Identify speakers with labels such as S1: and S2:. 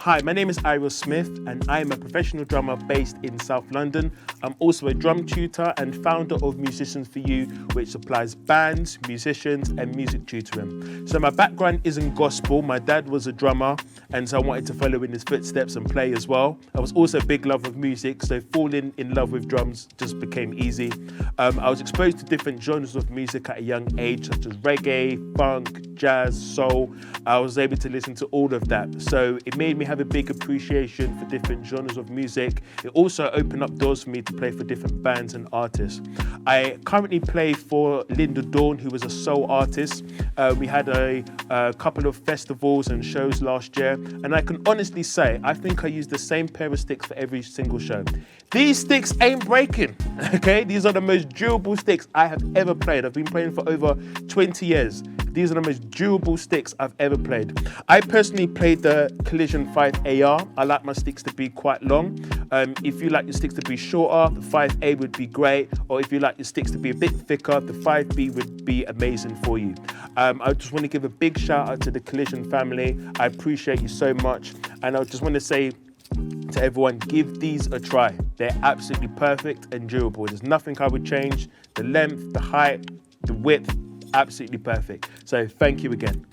S1: Hi, my name is Iriel Smith and I'm a professional drummer based in South London. I'm also a drum tutor and founder of Musicians For You, which supplies bands, musicians and music tutoring. So my background isn't gospel. My dad was a drummer and so I wanted to follow in his footsteps and play as well. I was also a big lover of music, so falling in love with drums just became easy. I was exposed to different genres of music at a young age, such as reggae, funk, jazz, soul. I was able to listen to all of that. So it made me have a big appreciation for different genres of music. It also opened up doors for me to play for different bands and artists. I currently play for Linda Dawn, who was a soul artist. We had a couple of festivals and shows last year, and I can honestly say, I think I use the same pair of sticks for every single show. These sticks ain't breaking, okay? These are the most durable sticks I have ever played. I've been playing for over 20 years. These are the most durable sticks I've ever played. I personally played the Collision 5AR. I like my sticks to be quite long. If you like your sticks to be shorter, the 5A would be great. Or if you like your sticks to be a bit thicker, the 5B would be amazing for you. I just want to give a big shout out to the Collision family. I appreciate you so much. And I just want to say to everyone, give these a try. They're absolutely perfect and durable. There's nothing I would change. The length, the height, the width, absolutely perfect. So thank you again.